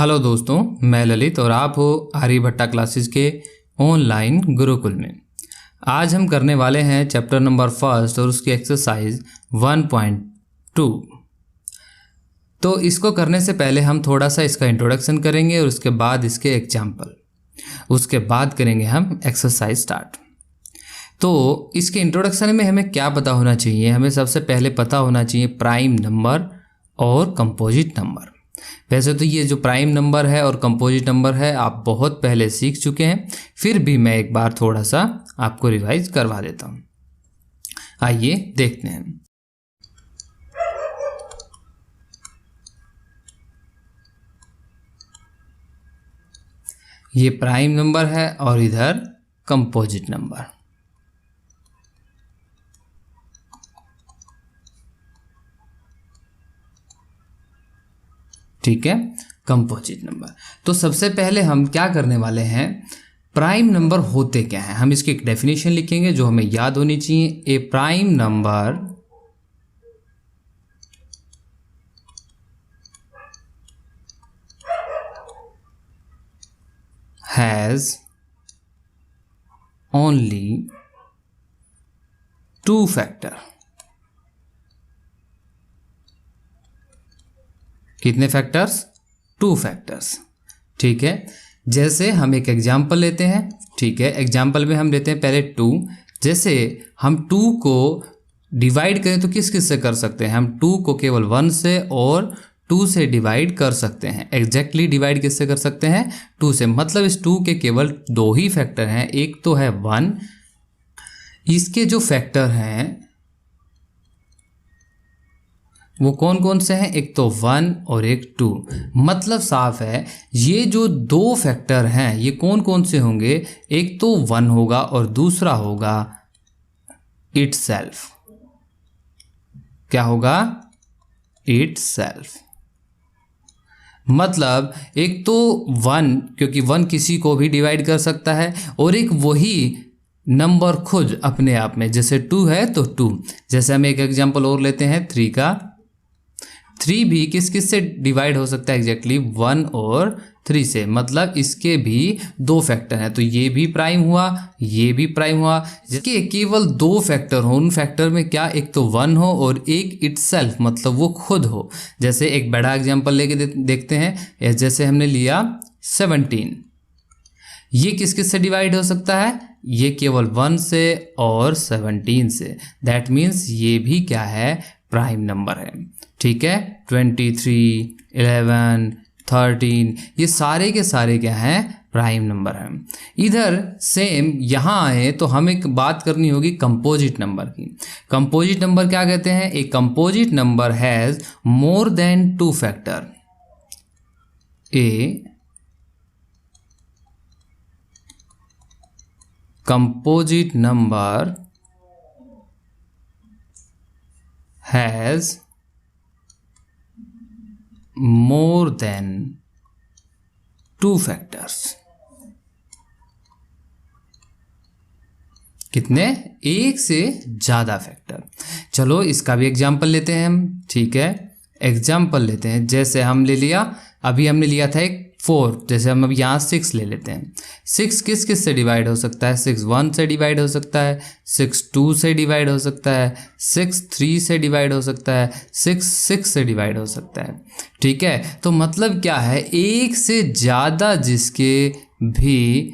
Hello दोस्तों, मैं ललित और आप हो आर्यभट्टा क्लासेस के ऑनलाइन गुरुकुल में। आज हम करने वाले हैं चैप्टर नंबर फर्स्ट और उसकी एक्सरसाइज 1.2। तो इसको करने से पहले हम थोड़ा सा इसका इंट्रोडक्शन करेंगे और उसके बाद इसके एग्जाम्पल, उसके बाद करेंगे हम एक्सरसाइज स्टार्ट। तो इसके इंट्रोडक्शन में हमें क्या पता होना चाहिए? हमें सबसे पहले पता होना चाहिए प्राइम नंबर और कंपोजिट नंबर। वैसे तो ये जो प्राइम नंबर है और कंपोजिट नंबर है आप बहुत पहले सीख चुके हैं, फिर भी मैं एक बार थोड़ा सा आपको रिवाइज करवा देता हूँ। आइए देखते हैं। ये प्राइम नंबर है और इधर कंपोजिट नंबर। ठीक है, कंपोजिट नंबर। तो सबसे पहले हम क्या करने वाले हैं, प्राइम नंबर होते क्या हैं, हम इसकी एक डेफिनेशन लिखेंगे जो हमें याद होनी चाहिए। A prime number has only two factor. कितने फैक्टर्स? Two factors. ठीक है, जैसे हम एक एग्जाम्पल लेते हैं। ठीक है, एग्जाम्पल में हम लेते हैं पहले 2। जैसे हम 2 को डिवाइड करें तो किस किस से कर सकते हैं? हम 2 को केवल 1 से और 2 से डिवाइड कर सकते हैं। एग्जैक्टली डिवाइड किससे कर सकते हैं? 2 से। मतलब इस 2 के केवल 2 ही फैक्टर हैं, एक तो है 1। इसके जो फैक्टर हैं वो कौन कौन से हैं? एक तो 1 और एक 2। मतलब साफ है, ये जो 2 फैक्टर हैं ये कौन कौन से होंगे? एक तो 1 होगा और दूसरा होगा इटसेल्फ। क्या होगा? इटसेल्फ। मतलब एक तो 1, क्योंकि 1 किसी को भी डिवाइड कर सकता है, और एक वही नंबर खुद अपने आप में, जैसे 2 है तो 2। जैसे हम एक एग्जांपल और लेते हैं 3 का। 3 भी किस किस से डिवाइड हो सकता है? एग्जैक्टली 1 और 3 से। मतलब इसके भी 2 फैक्टर हैं, तो ये भी प्राइम हुआ, ये भी प्राइम हुआ। जिसके केवल 2 फैक्टर हो, उन फैक्टर में क्या एक तो 1 हो और एक इटसेल्फ, मतलब वो खुद हो। जैसे एक बड़ा एग्जांपल लेके देखते हैं। जैसे हमने लिया 17, ये किस किस से डिवाइड हो सकता है? ये केवल 1 से और 17 से। दैट मीन्स ये भी क्या है? प्राइम नंबर है। ठीक है, 23, 11, 13, ये सारे के सारे क्या हैं? प्राइम नंबर हैं। इधर सेम यहाँ आए तो हमें एक बात करनी होगी कंपोजिट नंबर की। कंपोजिट नंबर क्या कहते हैं? एक composite number has more than 2 factor. A composite number has more than 2 factors। कितने? एक से ज़्यादा फैक्टर। चलो इसका भी एग्जाम्पल लेते हैं हम। ठीक है, एग्जाम्पल लेते हैं। जैसे हम ले लिया, अभी हमने लिया था एक 4। जैसे हम अब यहाँ 6 ले लेते हैं। 6 किस किस से डिवाइड हो सकता है? 6 1 से डिवाइड हो सकता है, 6 2 से डिवाइड हो सकता है, 6 3 से डिवाइड हो सकता है, 6 6 से डिवाइड हो सकता है। ठीक है, तो मतलब क्या है? एक से ज़्यादा जिसके भी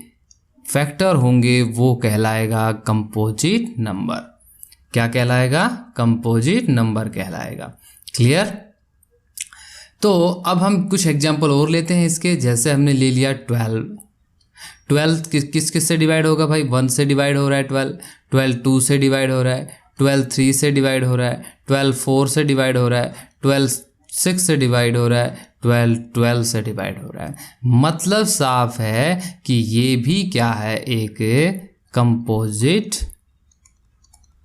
फैक्टर होंगे वो कहलाएगा कंपोजिट नंबर। क्या कहलाएगा? कंपोजिट नंबर कहलाएगा। क्लियर? तो अब हम कुछ एग्जाम्पल और लेते हैं इसके। जैसे हमने ले लिया 12 किस किस से डिवाइड होगा भाई? 1 से डिवाइड हो रहा है 12 2 से डिवाइड हो रहा है, 12 3 से डिवाइड हो रहा है, 12 4 से डिवाइड हो रहा है, 12 6 से डिवाइड हो रहा है, 12 से डिवाइड हो रहा है। मतलब साफ है कि ये भी क्या है? एक कंपोजिट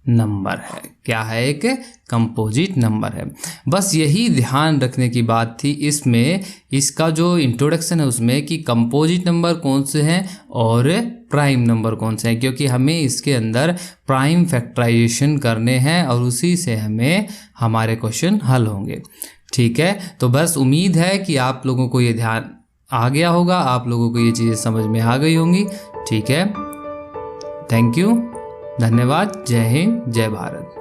नंबर है। क्या है? एक कंपोजिट नंबर है। बस यही ध्यान रखने की बात थी इसमें, इसका जो इंट्रोडक्शन है उसमें, कि कंपोजिट नंबर कौन से हैं और प्राइम नंबर कौन से हैं, क्योंकि हमें इसके अंदर प्राइम फैक्टराइजेशन करने हैं और उसी से हमें हमारे क्वेश्चन हल होंगे। ठीक है, तो बस उम्मीद है कि आप लोगों को ये ध्यान आ गया होगा, आप लोगों को ये चीज़ें समझ में आ गई होंगी। ठीक है, थैंक यू, धन्यवाद, जय हिंद, जय भारत।